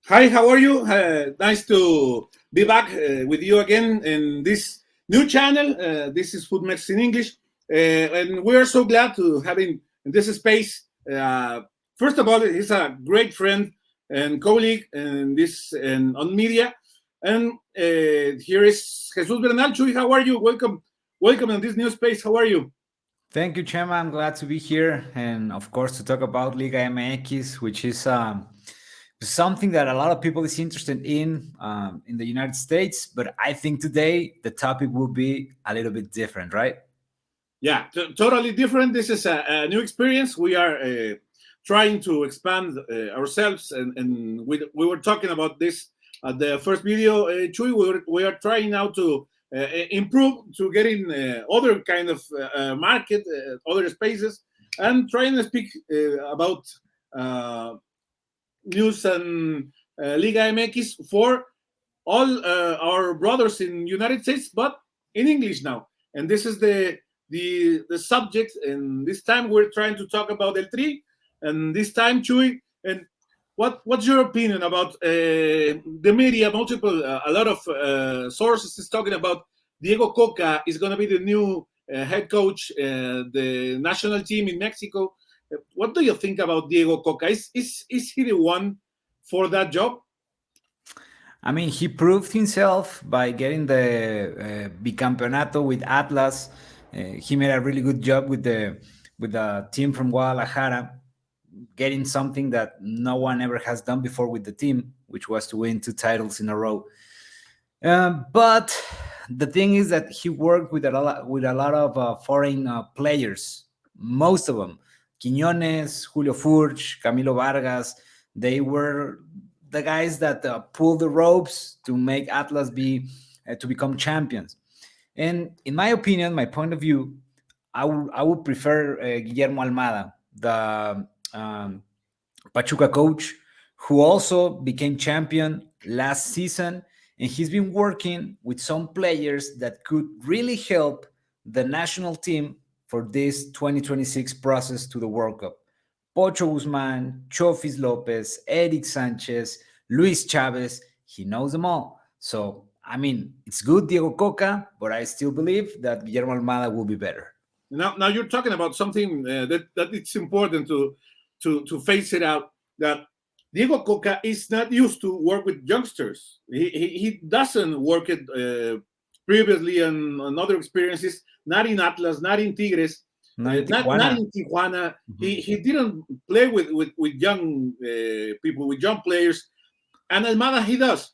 Hi, how are you? Nice to be back with you again in this new channel. This is Food Mex in English, and we are so glad to having in this space. First of all, he's a great friend and colleague in this and on media. And here is Jesus Bernal. Chuy, how are you? Welcome in this new space. How are you? Thank you, Chema. I'm glad to be here, and of course to talk about Liga MX, which is something that a lot of people is interested in the United States. But I think today the topic will be a little bit different, right? Yeah, totally different. This is a new experience. We are trying to expand ourselves, and we were talking about this at the first video. Chuy, we are trying now to improve to getting other kind of market, other spaces, and trying to speak about uh, news and Liga MX for all our brothers in United States, but in English now. And this is the subject. And this time we're trying to talk about El Tri. And this time, Chuy, and what's your opinion about the media? Multiple, a lot of sources is talking about Diego Cocca is going to be the new head coach, the national team in Mexico. What do you think about Diego Cocca? Is he the one for that job? I mean, he proved himself by getting the bicampeonato with Atlas. He made a really good job with the team from Guadalajara, getting something that no one ever has done before with the team, which was to win two titles in a row. But the thing is that he worked with a lot of foreign players, most of them. Quiñones, Julio Furch, Camilo Vargas, they were the guys that pulled the ropes to make Atlas to become champions. And in my opinion, my point of view, I would prefer Guillermo Almada, the Pachuca coach, who also became champion last season. And he's been working with some players that could really help the national team for this 2026 process to the World Cup. Pocho Guzman, Chofis Lopez, Eric Sanchez, Luis Chavez, he knows them all. So, I mean, it's good, Diego Coca, but I still believe that Guillermo Almada will be better. Now you're talking about something that it's important to face it out, that Diego Coca is not used to work with youngsters. He doesn't work it previously on other experiences, not in Atlas, not in Tigres, No, in not Tijuana. in Tijuana. Mhm. He didn't play with young people, with young players, and Almada he does.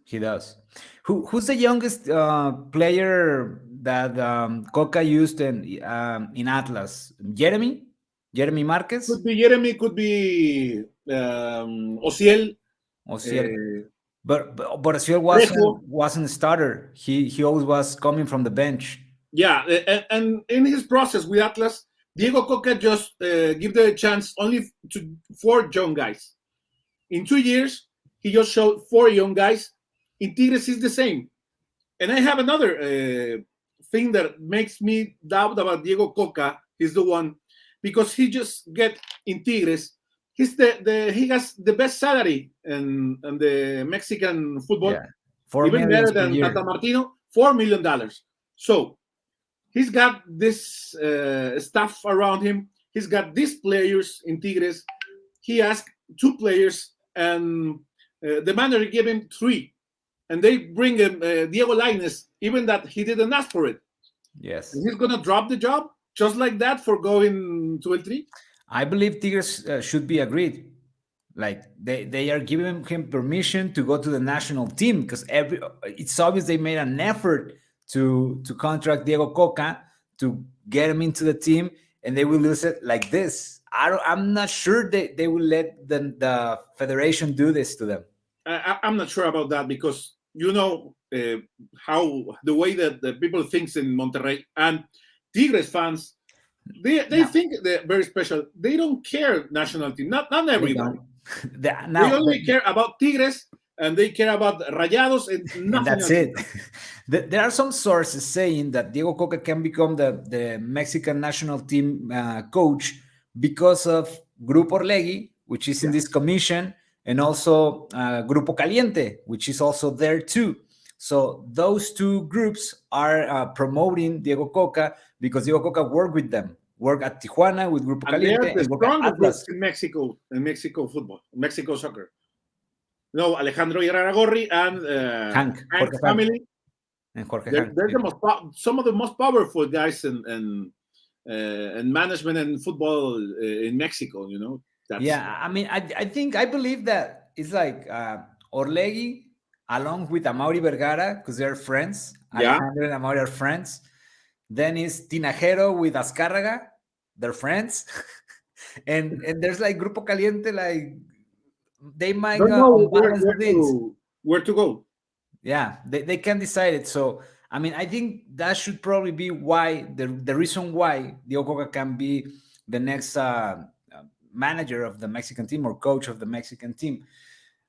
He does. Who's the youngest player that Coca used in Atlas? Jeremy Could Marquez, be Jeremy, could be Ociel, Ociel. uh, But Ociel wasn't Trejo. wasn't a starter. He always was coming from the bench. Yeah, and in his process with Atlas, Diego Coca just give the chance only to four young guys. In 2 years, he just showed four young guys. In Tigres is the same. And I have another thing that makes me doubt about Diego Coca. He's the one because he just get in Tigres. He has the best salary in the Mexican football, Yeah, four even better millions per than Tata year. Martino, $4 million. So he's got this staff around him. He's got these players in Tigres. He asked two players, and the manager gave him three. And they bring him Diego Lainez, even that he didn't ask for it. And Yes, he's going to drop the job just like that for going to El Tri. I believe Tigres should be agreed. Like they are giving him permission to go to the national team because it's obvious they made an effort to contract Diego Coca to get him into the team, and they will lose it like this. I'm not sure they will let the federation do this to them. I'm not sure about that because you know how the way that the people thinks in Monterrey and Tigres fans, they Now think they're very special. They don't care national team. Not they everybody. don't. They Now only care about Tigres and they care about Rayados and and nothing that's else. it. There are some sources saying that Diego Coca can become the Mexican national team coach because of Grupo Orlegui, which is in Yeah. this commission, and also Grupo Caliente, which is also there too. So those two groups are promoting Diego Cocca because Diego Cocca worked with them, work at Tijuana with Grupo And they are Caliente, the and work at strongest groups Atlas. in Mexico football, Mexico soccer. No, Alejandro Iraragorri and Hank, Jorge Hank's Hank, family. and Jorge They're, Hank. they're Yeah. the some of the most powerful guys in management and football in Mexico. You know, that's Yeah, I mean, I believe that it's like Orlegi along with Amaury Vergara because they're friends. yeah. Alejandro and Amaury are friends. Then is Tinajero with Azcárraga, they're friends. And there's like Grupo Caliente, like they might Don't know unbalance the things. where to go. Yeah, they can decide it. So I mean, I think that should probably be why the reason why Diego Coca can be the next manager of the Mexican team or coach of the Mexican team.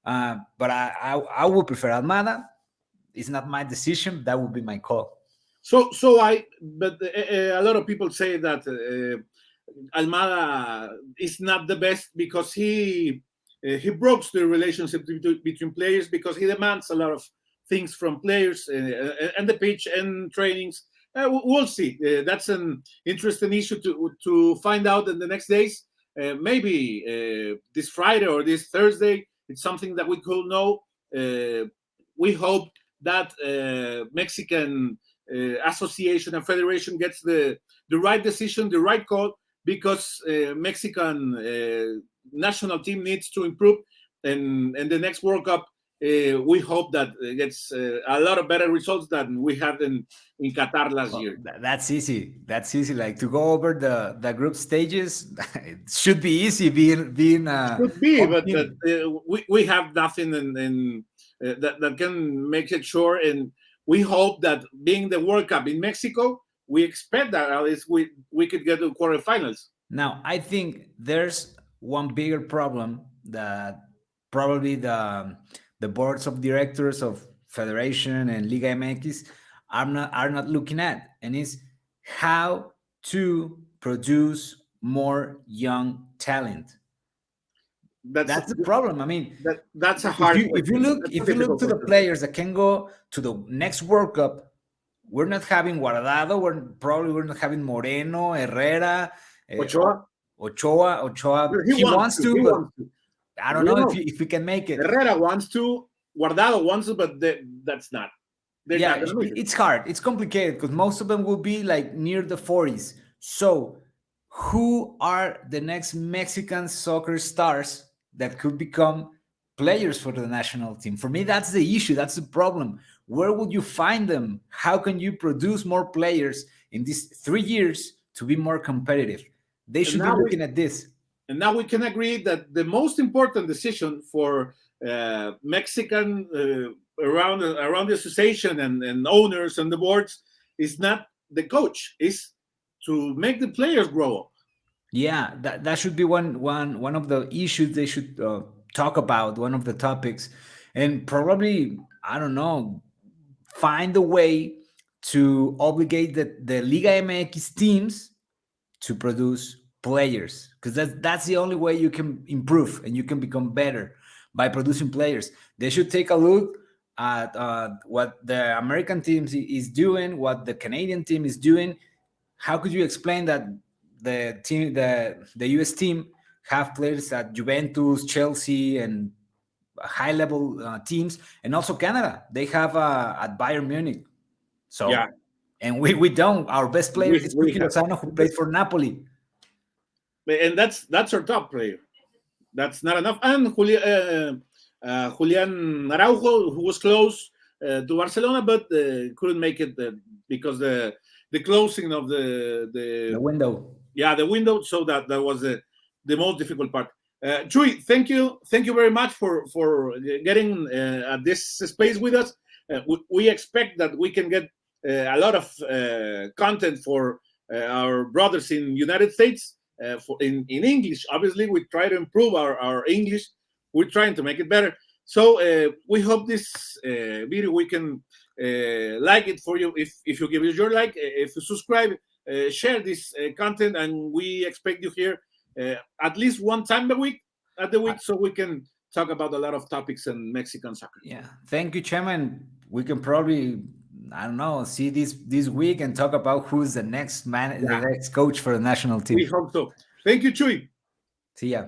But I would prefer Almada. It's not my decision. That would be my call. But a lot of people say that Almada is not the best because he broke the relationship between players because he demands a lot of things from players and the pitch and trainings. We'll see. That's an interesting issue to find out in the next days. Maybe this Friday or this Thursday, it's something that we could know. We hope that Mexican association and federation gets the right decision, the right call, because Mexican national team needs to improve. And the next World Cup, we hope that it gets a lot of better results than we had in Qatar last Well, year. that's easy. That's easy. Like to go over the group stages, it should be easy being a Could be, home but team. we have nothing that can make it sure. And we hope that being the World Cup in Mexico, we expect that at least we could get to quarterfinals. Now, I think there's one bigger problem that probably the boards of directors of Federation and Liga MX are not looking at, and is how to produce more young talent. That's That's the problem. I mean, that's a if hard you if you question. look That's a if you look difficult to the question. players that can go to the next World Cup, we're not having Guardado. We're not having Moreno, Herrera, Ochoa, Ochoa. he He wants wants to. to, He but wants to. I don't We know know if we can make it. Herrera wants to. Guardado wants to, but that's not. They're Yeah, not gonna make it. it's hard. It's complicated because most of them will be like near the 40s. So, who are the next Mexican soccer stars that could become players for the national team? For me, that's the issue. That's the problem. Where would you find them? How can you produce more players in these 3 years to be more competitive? They And should be now we looking at this. and now we can agree that the most important decision for Mexican around the association and owners and the boards is not the coach, is to make the players grow up. Yeah, that should be one of the issues they should talk about, one of the topics, and probably I don't know, find a way to obligate the Liga MX teams to produce players because that's the only way you can improve and you can become better by producing players. They should take a look at what the American team is doing, what the Canadian team is doing. How could you explain that the US team have players at Juventus, Chelsea, and high level teams, and also Canada? They have at Bayern Munich. Yeah, So, and we don't. Our best player is we Chucky have, Lozano, who plays for Napoli. and that's our top player. That's not enough. And Julian Araujo, who was close to Barcelona, but couldn't make it because the closing of The window. the window. So that was the most difficult part. Chuy, thank you very much for getting at this space with us. We expect that we can get a lot of content for our brothers in United States in English. Obviously, we try to improve our English. We're trying to make it better. So we hope this video we can like it for you. If you give us your like, if you subscribe, share this content, and we expect you here at least one time a week at the week, so we can talk about a lot of topics in Mexican soccer. Yeah, thank you, Chairman. We can probably, I don't know, see this week and talk about who's the next man, the Yeah, next coach for the national we team. hope so. Thank you, Chuy. See ya.